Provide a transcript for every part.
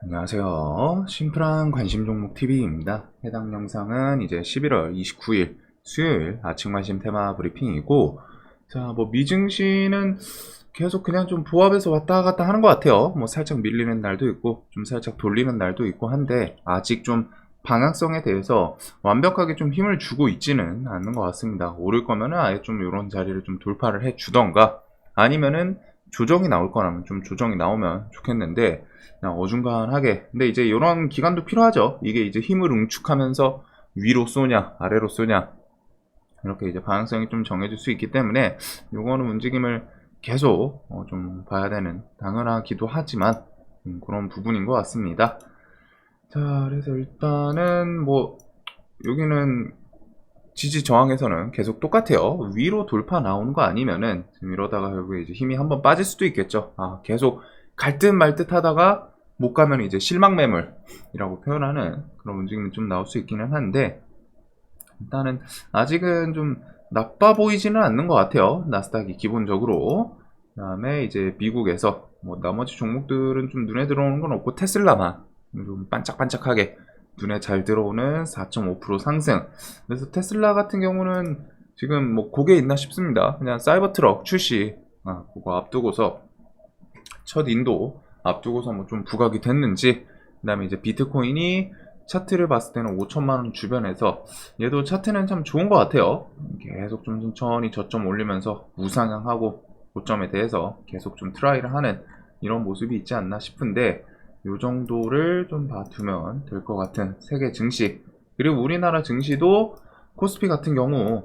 안녕하세요. 심플한 관심 종목 TV입니다. 해당 영상은 이제 11월 29일 수요일 아침 관심 테마 브리핑이고, 자, 미증시는 계속 그냥 좀 보합에서 왔다 갔다 하는 것 같아요. 살짝 밀리는 날도 있고, 좀 살짝 돌리는 날도 있고 한데, 아직 좀 방향성에 대해서 완벽하게 좀 힘을 주고 있지는 않는 것 같습니다. 오를 거면은 아예 좀 이런 자리를 좀 돌파를 해 주던가, 아니면은 조정이 나올 거라면 좀 조정이 나오면 좋겠는데, 그냥 어중간하게. 근데 이제 이런 기간도 필요하죠. 이게 이제 힘을 응축하면서 위로 쏘냐 아래로 쏘냐, 이렇게 이제 방향성이 좀 정해질 수 있기 때문에 요거는 움직임을 계속 좀 봐야 되는, 당연하기도 하지만 그런 부분인 것 같습니다. 자, 그래서 일단은 여기는 지지 저항에서는 계속 똑같아요. 위로 돌파 나오는 거 아니면은 지금 이러다가 결국에 이제 힘이 한번 빠질 수도 있겠죠. 계속 갈 듯 말 듯 하다가 못 가면 이제 실망 매물이라고 표현하는 그런 움직임이 좀 나올 수 있기는 한데, 일단은 아직은 좀 나빠 보이지는 않는 것 같아요. 나스닥이 기본적으로. 그다음에 이제 미국에서 나머지 종목들은 좀 눈에 들어오는 건 없고, 테슬라만 좀 반짝반짝하게 눈에 잘 들어오는 4.5% 상승. 그래서 테슬라 같은 경우는 지금 고개 있나 싶습니다. 그냥 사이버 트럭 출시 그거 앞두고서, 첫 인도 앞두고서 좀 부각이 됐는지, 그다음에 이제 비트코인이 차트를 봤을 때는 5천만 원 주변에서, 얘도 차트는 참 좋은 것 같아요. 계속 좀 천천히 저점 올리면서 우상향하고 고점에 대해서 계속 좀 트라이를 하는 이런 모습이 있지 않나 싶은데, 요 정도를 좀 봐두면 될 것 같은 세계 증시. 그리고 우리나라 증시도 코스피 같은 경우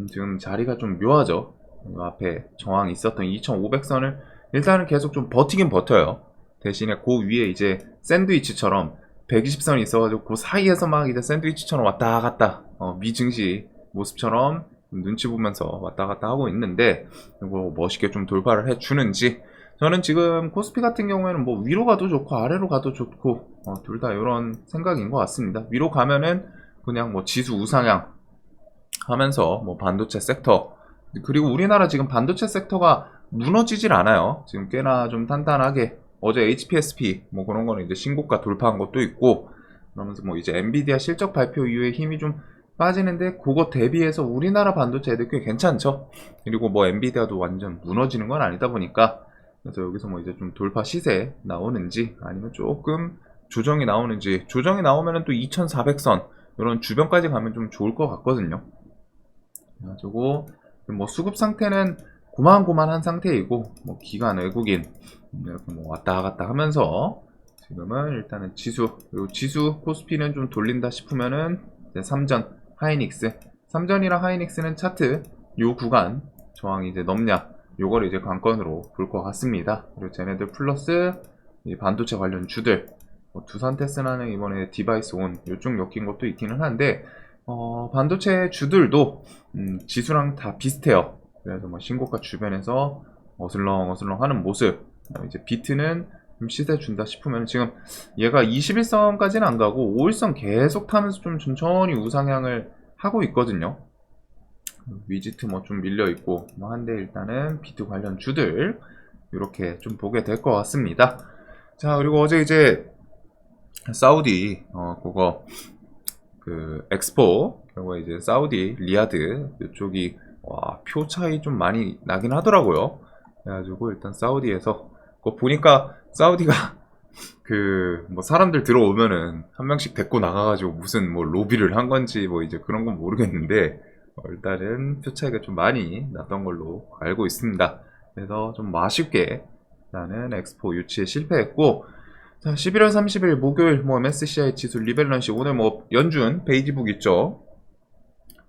지금 자리가 좀 묘하죠. 요 앞에 저항이 있었던 2500선을 일단은 계속 좀 버티긴 버텨요. 대신에 그 위에 이제 샌드위치처럼 120선이 있어가지고 그 사이에서 막 이제 샌드위치처럼 왔다 갔다 미증시 모습처럼 눈치 보면서 왔다 갔다 하고 있는데, 이거 멋있게 좀 돌파를 해주는지. 저는 지금 코스피 같은 경우에는 위로 가도 좋고 아래로 가도 좋고 둘 다 이런 생각인 것 같습니다. 위로 가면은 그냥 지수 우상향 하면서 반도체 섹터, 그리고 우리나라 지금 반도체 섹터가 무너지질 않아요. 지금 꽤나 좀 탄탄하게, 어제 HPSP 그런 거는 이제 신고가 돌파한 것도 있고, 그러면서 이제 엔비디아 실적 발표 이후에 힘이 좀 빠지는데, 그거 대비해서 우리나라 반도체 애들 꽤 괜찮죠. 그리고 엔비디아도 완전 무너지는 건 아니다 보니까, 그래서 여기서 이제 좀 돌파 시세 나오는지, 아니면 조금 조정이 나오는지. 조정이 나오면은 또 2400선 이런 주변까지 가면 좀 좋을 것 같거든요. 그래가지고 수급 상태는 고만고만한 상태이고, 기관 외국인 이렇게 왔다 갔다 하면서, 지금은 일단은 지수, 그리고 지수 코스피는 좀 돌린다 싶으면은 이제 삼전 하이닉스, 삼전이랑 하이닉스는 차트 요 구간 저항이 이제 넘냐, 요걸 이제 관건으로 볼 것 같습니다. 그리고 쟤네들 플러스 이 반도체 관련 주들, 두산테스나는 이번에 디바이스 온 요쪽 엮인 것도 있기는 한데, 반도체 주들도 지수랑 다 비슷해요. 그래서 신고가 주변에서 어슬렁어슬렁 하는 모습. 이제 비트는 좀 시세 준다 싶으면, 지금 얘가 21선까지는 안 가고 5일선 계속 타면서 좀 천천히 우상향을 하고 있거든요. 위지트 좀 밀려 있고 한데, 일단은 비트 관련 주들 이렇게 좀 보게 될 것 같습니다. 자, 그리고 어제 이제 사우디 그거 엑스포 결국에 이제 사우디 리야드 이쪽이 표 차이 좀 많이 나긴 하더라고요. 그래가지고 일단 사우디에서 그거 보니까, 사우디가 사람들 들어오면은 한 명씩 데리고 나가가지고 무슨 로비를 한 건지 이제 그런 건 모르겠는데, 일단은 표 차이가 좀 많이 났던 걸로 알고 있습니다. 그래서 좀 아쉽게 나는 엑스포 유치에 실패했고, 자, 11월 30일 목요일 MSCI 지수 리밸런싱, 오늘 연준 베이지북 있죠.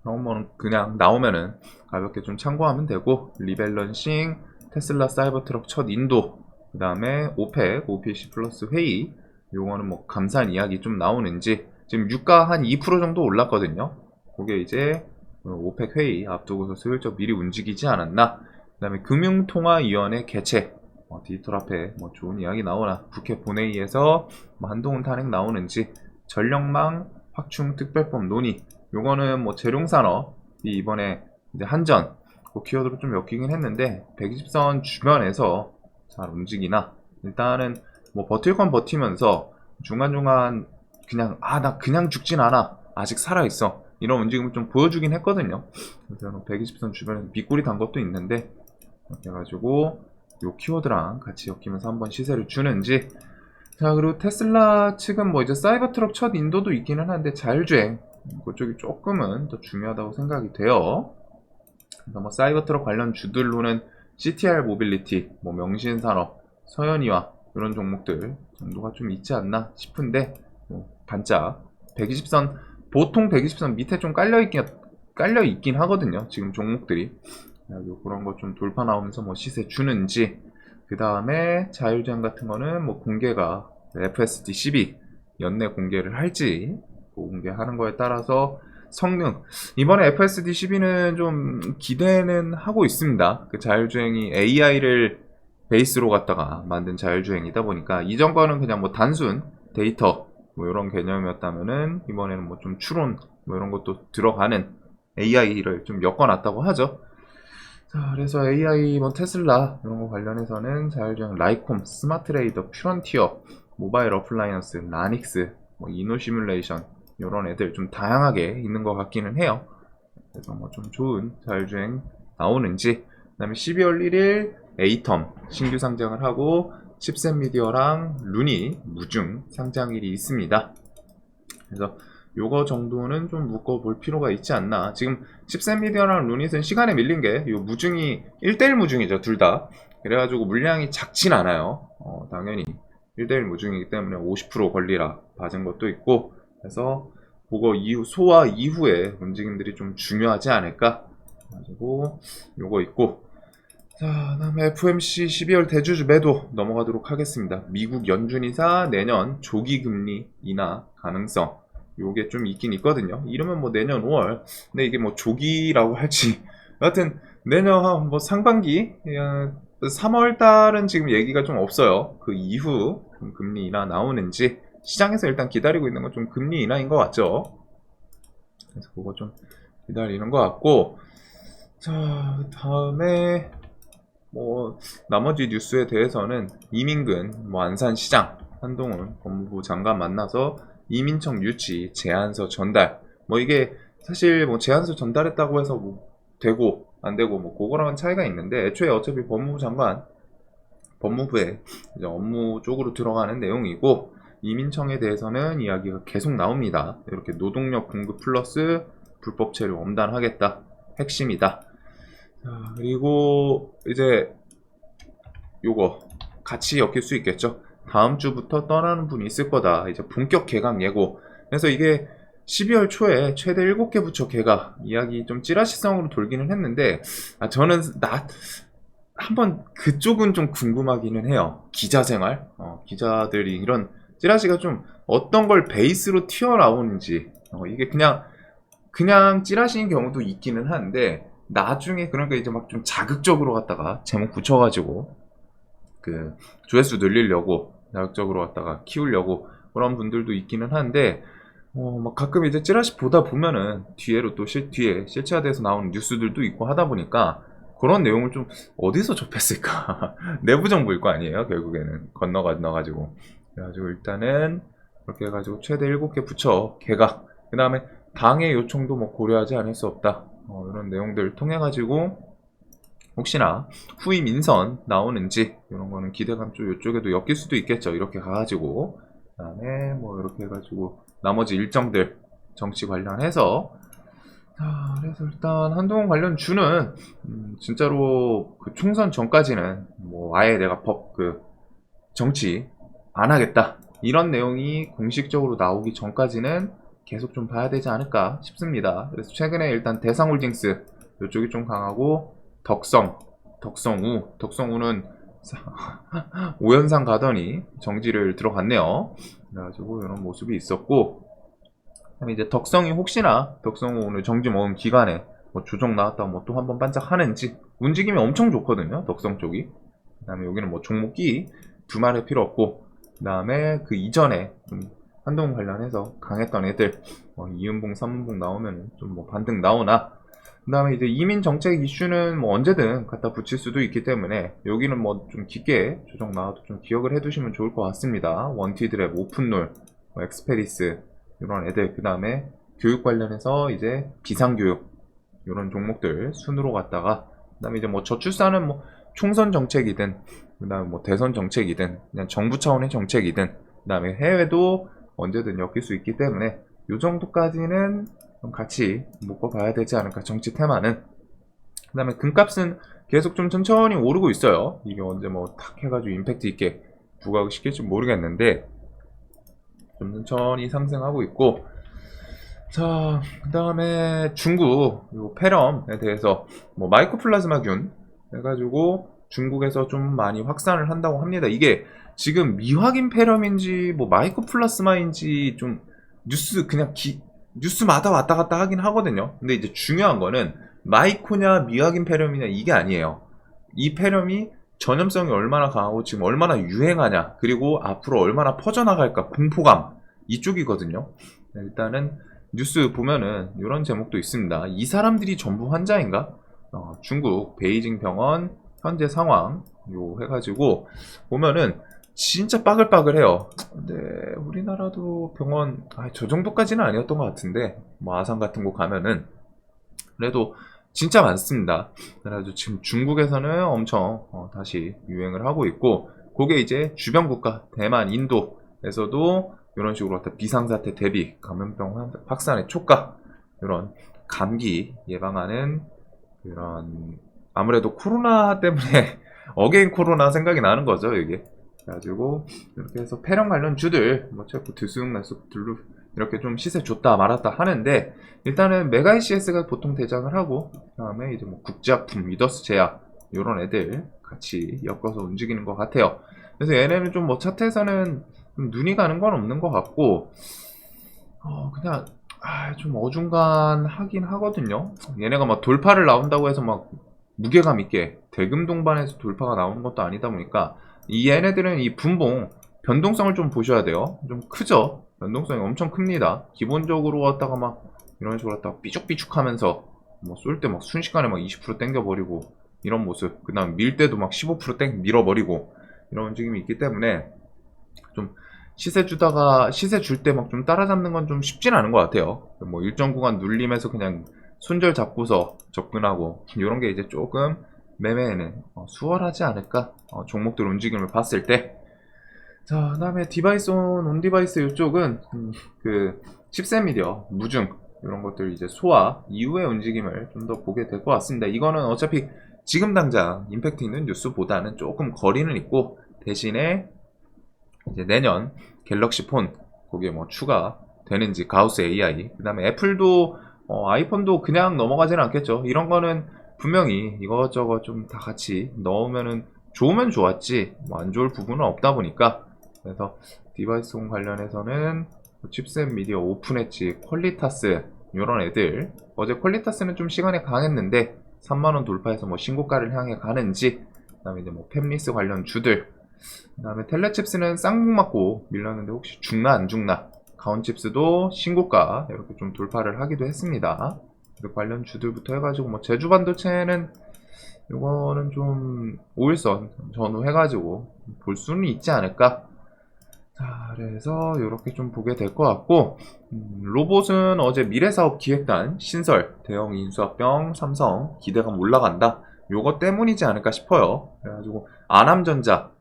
그런 그냥 나오면은 가볍게 좀 참고하면 되고, 리밸런싱, 테슬라 사이버트럭 첫 인도, 그 다음에 오펙, OPEC 플러스 회의, 요거는 감산 이야기 좀 나오는지. 지금 유가 한 2% 정도 올랐거든요. 그게 이제 오펙 회의 앞두고서 슬쩍 미리 움직이지 않았나. 그 다음에 금융통화위원회 개최, 디지털 앞에 좋은 이야기 나오나, 국회 본회의에서 한동훈 탄핵 나오는지, 전력망 확충 특별법 논의, 요거는 재룡산업이 이번에 이제 한전 키워드로 좀 엮이긴 했는데, 120선 주변에서 잘 움직이나. 일단은 버틸 건 버티면서 중간중간 그냥 나 그냥 죽진 않아, 아직 살아있어, 이런 움직임을 좀 보여주긴 했거든요. 그래서 120선 주변에서 밑꼬리 단 것도 있는데, 이렇게 해가지고 요 키워드랑 같이 엮이면서 한번 시세를 주는지. 자, 그리고 테슬라 측은 뭐 이제 사이버 트럭 첫 인도도 있기는 한데 자율주행 그쪽이 조금은 더 중요하다고 생각이 돼요. 그래서 뭐 사이버 트럭 관련 주들로는 CTR 모빌리티, 뭐 명신산업, 서현이와 이런 종목들 정도가 좀 있지 않나 싶은데, 뭐 반짝 120선, 보통 120선 밑에 좀 깔려 있긴 하거든요, 지금 종목들이. 그런 거 좀 돌파 나오면서 뭐 시세 주는지. 그 다음에 자율주행 같은 거는 뭐 공개가 FSD 12 연내 공개를 할지, 공개하는 거에 따라서 성능, 이번에 FSD 12는 좀 기대는 하고 있습니다. 그 자율주행이 AI를 베이스로 갖다가 만든 자율주행이다 보니까, 이전과는 그냥 뭐 단순 데이터 뭐 이런 개념이었다면은 이번에는 뭐 좀 추론 뭐 이런 것도 들어가는 AI를 좀 엮어놨다고 하죠. 자, 그래서 AI 뭐 테슬라 이런 거 관련해서는 자율주행 라이콤, 스마트레이더, 퓨런티어, 모바일 어플라이언스, 라닉스, 뭐 이노 시뮬레이션 이런 애들 좀 다양하게 있는 것 같기는 해요. 그래서 뭐 좀 좋은 자율주행 나오는지. 그 다음에 12월 1일 에이텀 신규 상장을 하고 10센 미디어랑 루니 무중 상장일이 있습니다. 그래서 요거 정도는 좀 묶어볼 필요가 있지 않나. 지금 10센 미디어랑 루닛은 시간에 밀린 게 요 무중이 1대1 무중이죠, 둘 다. 그래가지고 물량이 작진 않아요. 당연히 1대1 무중이기 때문에 50% 권리라 받은 것도 있고, 그래서 그거 이후, 소화 이후에 움직임들이 좀 중요하지 않을까. 그래가지고 요거 있고. 자, 다음에 FOMC 12월 대주주 매도 넘어가도록 하겠습니다. 미국 연준이사 내년 조기금리 인하 가능성, 요게 좀 있긴 있거든요. 이러면 뭐 내년 5월, 근데 이게 뭐 조기라고 할지, 여하튼 내년 뭐 상반기 3월 달은 지금 얘기가 좀 없어요. 그 이후 금리 인하 나오는지 시장에서 일단 기다리고 있는 건 좀 금리 인하인 것 같죠. 그래서 그거 좀 기다리는 것 같고. 자, 다음에 뭐 나머지 뉴스에 대해서는 이민근 뭐 안산시장 한동훈 법무부 장관 만나서 이민청 유치 제안서 전달, 뭐 이게 사실 뭐 제안서 전달했다고 해서 뭐 되고 안 되고 뭐 그거랑은 차이가 있는데, 애초에 어차피 법무부 장관 법무부의 이제 업무 쪽으로 들어가는 내용이고, 이민청에 대해서는 이야기가 계속 나옵니다. 이렇게 노동력 공급 플러스 불법 체류 엄단하겠다, 핵심이다. 자, 그리고 이제 요거 같이 엮일 수 있겠죠. 다음 주부터 떠나는 분이 있을 거다, 이제 본격 개강 예고. 그래서 이게 12월 초에 최대 7개 부처 개강 이야기 좀 찌라시성으로 돌기는 했는데, 저는 한번 그쪽은 좀 궁금하기는 해요. 기자 생활, 기자들이 이런 찌라시가 좀 어떤 걸 베이스로 튀어나오는지. 이게 그냥 찌라시인 경우도 있기는 한데, 나중에 그러니까 이제 막 좀 자극적으로 갖다가 제목 붙여가지고 그 조회수 늘리려고 자극적으로 갖다가 키우려고 그런 분들도 있기는 한데, 막 가끔 이제 찌라시 보다 보면은 뒤에로 또 뒤에 실체화돼서 나오는 뉴스들도 있고 하다 보니까, 그런 내용을 좀 어디서 접했을까? 내부 정보일 거 아니에요, 결국에는 건너가지고. 그래가지고 일단은 그렇게 해가지고 최대 7개 부처 개각, 그 다음에 당의 요청도 뭐 고려하지 않을 수 없다, 이런 내용들을 통해 가지고 혹시나 후임 인선 나오는지 이런 거는 기대감 쪽 이쪽에도 엮일 수도 있겠죠. 이렇게 가가지고 그다음에 뭐 이렇게 해가지고 나머지 일정들 정치 관련해서. 자, 그래서 일단 한동훈 관련 주는 진짜로 그 총선 전까지는 뭐 아예 내가 정치 안 하겠다, 이런 내용이 공식적으로 나오기 전까지는 계속 좀 봐야 되지 않을까 싶습니다. 그래서 최근에 일단 대상홀딩스 이쪽이 좀 강하고, 덕성우는 5연상 가더니 정지를 들어갔네요. 그래가지고 이런 모습이 있었고, 그다음에 이제 덕성우 오늘 정지 먹은 기간에 뭐 조정 나왔다고 뭐 또 한번 반짝하는지, 움직임이 엄청 좋거든요, 덕성 쪽이. 그다음에 여기는 뭐 종목이 두말할 필요 없고, 그다음에 그 이전에 좀 한동훈 관련해서 강했던 애들, 이은봉, 삼은봉 나오면 좀 뭐 반등 나오나. 그 다음에 이제 이민 정책 이슈는 뭐 언제든 갖다 붙일 수도 있기 때문에 여기는 뭐 좀 깊게 조정 나와도 좀 기억을 해두시면 좋을 것 같습니다. 원티드랩, 오픈롤, 뭐 엑스페리스 이런 애들, 그 다음에 교육 관련해서 이제 비상교육 이런 종목들 순으로 갔다가, 그 다음에 이제 뭐 저출산은 뭐 총선 정책이든 그 다음에 뭐 대선 정책이든 그냥 정부 차원의 정책이든 그 다음에 해외도 언제든 엮일 수 있기 때문에 요 정도까지는 좀 같이 묶어봐야 되지 않을까, 정치 테마는. 그 다음에 금값은 계속 좀 천천히 오르고 있어요. 이게 언제 뭐 탁 해가지고 임팩트 있게 부각을 시킬지 모르겠는데 좀 천천히 상승하고 있고. 자, 그 다음에 중국 요 페럼에 대해서 뭐 마이코플라즈마균 해가지고 중국에서 좀 많이 확산을 한다고 합니다. 이게 지금 미확인 페럼인지 뭐 마이코플라스마인지 좀 뉴스 그냥 뉴스마다 왔다 갔다 하긴 하거든요. 근데 이제 중요한 거는 마이코냐 미확인 페럼이냐 이게 아니에요. 이 페럼이 전염성이 얼마나 강하고 지금 얼마나 유행하냐, 그리고 앞으로 얼마나 퍼져나갈까, 공포감 이쪽이거든요. 일단은 뉴스 보면은 이런 제목도 있습니다. 이 사람들이 전부 환자인가? 중국 베이징 병원 현재 상황 요 해가지고 보면은 진짜 빠글빠글해요. 근데 우리나라도 병원 저 정도까지는 아니었던 것 같은데 뭐 아산 같은 곳 가면은 그래도 진짜 많습니다. 그래가지고 지금 중국에서는 엄청 다시 유행을 하고 있고, 그게 이제 주변 국가 대만, 인도에서도 이런 식으로 비상사태 대비 감염병 확산의 촉각, 이런 감기 예방하는 그런, 아무래도 코로나 때문에 어게인 코로나 생각이 나는 거죠, 이게. 그래가지고 이렇게 해서 폐렴 관련 주들 뭐 자꾸 들쑥날쑥 들루 이렇게 좀 시세 좋다 말았다 하는데, 일단은 메가 ECS가 보통 대장을 하고, 그 다음에 이제 뭐 국제약품, 위더스 제약 이런 애들 같이 엮어서 움직이는 것 같아요. 그래서 얘네는 좀 뭐 차트에서는 좀 눈이 가는 건 없는 것 같고, 그냥 좀 어중간하긴 하거든요. 얘네가 막 돌파를 나온다고 해서 막 무게감 있게 대금 동반해서 돌파가 나오는 것도 아니다 보니까 이 얘네들은 이 분봉 변동성을 좀 보셔야 돼요. 좀 크죠? 변동성이 엄청 큽니다. 기본적으로 왔다가 막 이런 식으로 왔다가 삐죽삐죽 하면서 뭐 쏠 때 막 순식간에 막 20% 땡겨버리고 이런 모습, 그 다음 밀 때도 막 15% 밀어버리고 이런 움직임이 있기 때문에 좀 시세 주다가 시세 줄 때 막 좀 따라잡는 건 좀 쉽진 않은 것 같아요. 뭐 일정 구간 눌림에서 그냥 손절 잡고서 접근하고 이런 게 이제 조금 매매에는 수월하지 않을까, 종목들 움직임을 봤을 때. 자, 그 다음에 디바이스 온 디바이스 이쪽은 그 칩셋 미디어 무중 이런 것들 이제 소화 이후의 움직임을 좀 더 보게 될 것 같습니다. 이거는 어차피 지금 당장 임팩트 있는 뉴스보다는 조금 거리는 있고, 대신에 이제 내년 갤럭시 폰 거기에 뭐 추가 되는지, 가우스 AI, 그 다음에 애플도 아이폰도 그냥 넘어가지는 않겠죠. 이런 거는 분명히 이것저것 좀 다 같이 넣으면은 좋으면 좋았지 뭐 안 좋을 부분은 없다 보니까. 그래서 디바이스홈 관련해서는 칩셋 미디어, 오픈엣지, 퀄리타스 이런 애들, 어제 퀄리타스는 좀 시간이 강했는데 3만원 돌파해서 뭐 신고가를 향해 가는지, 그 다음에 이제 뭐 팹리스 관련 주들, 그 다음에 텔레칩스는 쌍봉 맞고 밀렸는데 혹시 죽나 안 죽나, 가온칩스도 신고가 이렇게 좀 돌파를 하기도 했습니다. 관련 주들부터 해가지고 뭐 제주 반도체는 이거는 좀 5일선 전후 해가지고 볼 수는 있지 않을까. 자, 그래서 이렇게 좀 보게 될 것 같고, 로봇은 어제 미래사업 기획단 신설, 대형 인수합병 삼성 기대감 올라간다, 요거 때문이지 않을까 싶어요. 그래가지고 아남전자,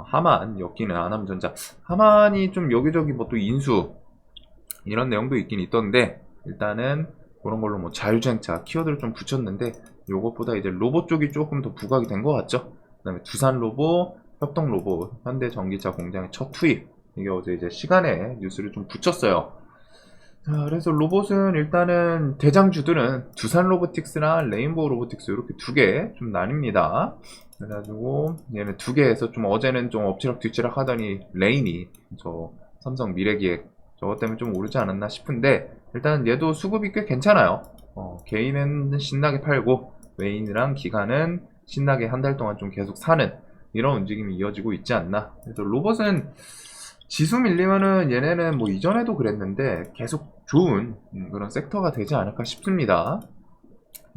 하만 엮이는 아남전자, 하만이 좀 여기저기 뭐 또 인수 이런 내용도 있긴 있던데, 일단은 그런 걸로 뭐 자율주행차 키워드를 좀 붙였는데 요것보다 이제 로봇 쪽이 조금 더 부각이 된 것 같죠. 그 다음에 두산 로봇, 협동 로봇, 현대 전기차 공장의 첫 투입, 이게 어제 이제 시간에 뉴스를 좀 붙였어요. 자, 그래서 로봇은 일단은 대장주들은 두산 로보틱스랑 레인보우 로보틱스 이렇게 두 개 좀 나뉩니다. 그래가지고 얘는 두 개에서 좀 어제는 좀 엎치락뒤치락 하더니 레인이 저 삼성 미래기획 저것 때문에 좀 오르지 않았나 싶은데, 일단 얘도 수급이 꽤 괜찮아요. 개인은 신나게 팔고 외인이랑 기관은 신나게 한 달 동안 좀 계속 사는 이런 움직임이 이어지고 있지 않나. 그래서 로봇은 지수 밀리면은 얘네는 뭐 이전에도 그랬는데 계속 좋은 그런 섹터가 되지 않을까 싶습니다.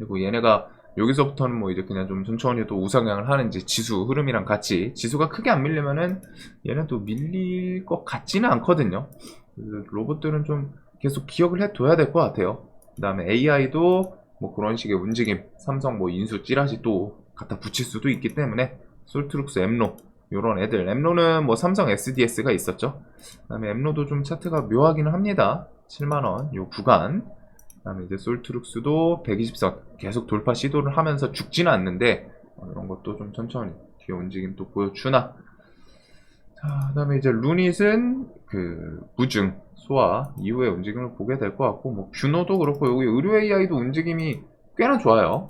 그리고 얘네가 여기서부터는 뭐 이제 그냥 좀 천천히 또 우상향을 하는지 지수 흐름이랑 같이 지수가 크게 안 밀리면은 얘는 또 밀릴 것 같지는 않거든요. 그래서 로봇들은 좀 계속 기억을 해둬야 될 것 같아요. 그 다음에 AI도 뭐 그런 식의 움직임, 삼성 뭐 인수 찌라시 또 갖다 붙일 수도 있기 때문에 솔트룩스, 엠로 요런 애들, 엠로는 뭐 삼성 SDS가 있었죠. 그 다음에 엠로도 좀 차트가 묘하기는 합니다. 7만원 요 구간. 그 다음에 이제 솔트룩스도 120선 계속 돌파 시도를 하면서 죽지는 않는데 이런 것도 좀 천천히 뒤에 움직임 또 보여주나. 자, 그 다음에 이제 루닛은 그 무증 소화 이후의 움직임을 보게 될 것 같고, 뭐 균호도 그렇고 여기 의료 AI도 움직임이 꽤나 좋아요.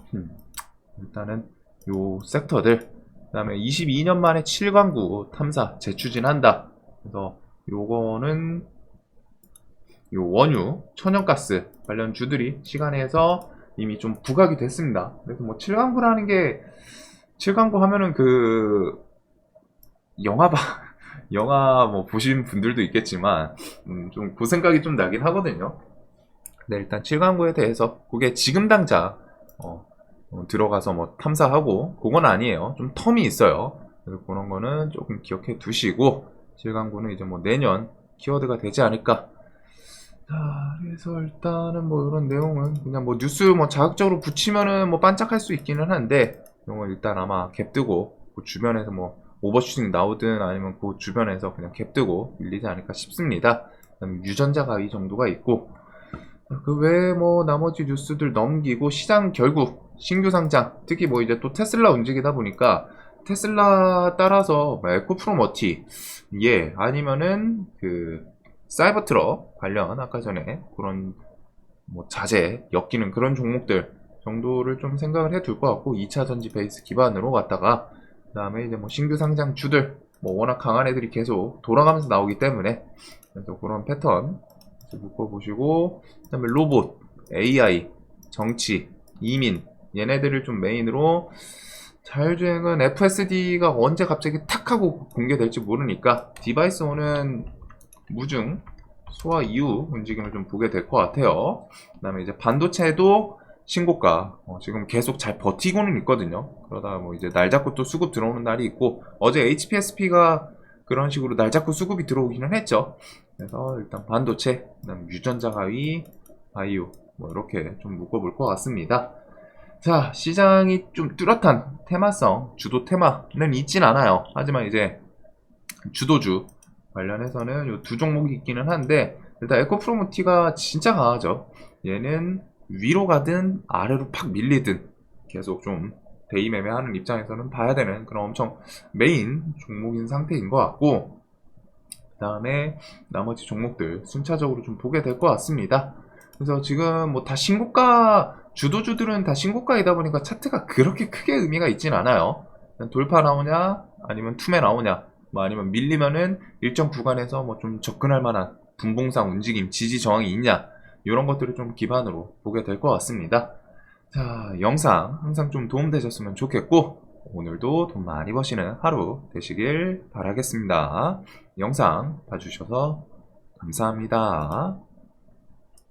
일단은 요 섹터들. 그 다음에 22년 만에 7광구 탐사 재추진한다. 그래서 요거는 요 원유, 천연가스 관련 주들이 시간에서 이미 좀 부각이 됐습니다. 그래서 뭐 7광구라는 게 7광구 하면은 그 영화 뭐 보신 분들도 있겠지만 좀 그 생각이 좀 나긴 하거든요. 네, 일단 7광구에 대해서 그게 지금 당장 들어가서 뭐 탐사하고 그건 아니에요. 좀 텀이 있어요. 그래서 그런 거는 조금 기억해 두시고 7광구는 이제 뭐 내년 키워드가 되지 않을까. 자, 그래서 일단은 뭐 이런 내용은 그냥 뭐 뉴스 뭐 자극적으로 붙이면은 뭐 반짝할 수 있기는 한데, 이런 거 일단 아마 갭 뜨고 그 주변에서 뭐 오버슈팅 나오든 아니면 그 주변에서 그냥 갭 뜨고 밀리지 않을까 싶습니다. 유전자가 이 정도가 있고, 그 외에 뭐 나머지 뉴스들 넘기고 시장 결국 신규 상장, 특히 뭐 이제 또 테슬라 움직이다 보니까 테슬라 따라서 뭐 에코프로머티 아니면은 그 사이버 트럭 관련 아까 전에 그런 뭐 자재 엮이는 그런 종목들 정도를 좀 생각을 해둘 것 같고, 2차 전지 베이스 기반으로 갔다가 그 다음에 이제 뭐 신규 상장 주들 뭐 워낙 강한 애들이 계속 돌아가면서 나오기 때문에, 그래서 그런 패턴 묶어보시고, 그 다음에 로봇, AI, 정치, 이민 얘네들을 좀 메인으로, 자율주행은 FSD가 언제 갑자기 탁 하고 공개될지 모르니까 디바이스 오는 무증 소화 이후 움직임을 좀 보게 될 것 같아요. 그 다음에 이제 반도체도 신고가 지금 계속 잘 버티고는 있거든요. 그러다가 뭐 이제 날 잡고 또 수급 들어오는 날이 있고, 어제 HPSP가 그런 식으로 날 잡고 수급이 들어오기는 했죠. 그래서 일단 반도체, 그다음 유전자 가위, 바이오 뭐 이렇게 좀 묶어볼 것 같습니다. 자, 시장이 좀 뚜렷한 테마성, 주도 테마는 있진 않아요. 하지만 이제 주도주 관련해서는 요 두 종목이 있기는 한데, 일단 에코프로모티가 진짜 강하죠. 얘는 위로 가든 아래로 팍 밀리든 계속 좀 대의 매매하는 입장에서는 봐야 되는 그런 엄청 메인 종목인 상태인 것 같고, 그 다음에 나머지 종목들 순차적으로 좀 보게 될 것 같습니다. 그래서 지금 뭐 다 신고가, 주도주들은 다 신고가이다 보니까 차트가 그렇게 크게 의미가 있진 않아요. 돌파 나오냐 아니면 투매 나오냐, 뭐 아니면 밀리면은 일정 구간에서 뭐 좀 접근할 만한 분봉상 움직임, 지지 저항이 있냐, 이런 것들을 좀 기반으로 보게 될 것 같습니다. 자, 영상 항상 좀 도움되셨으면 좋겠고, 오늘도 돈 많이 버시는 하루 되시길 바라겠습니다. 영상 봐주셔서 감사합니다.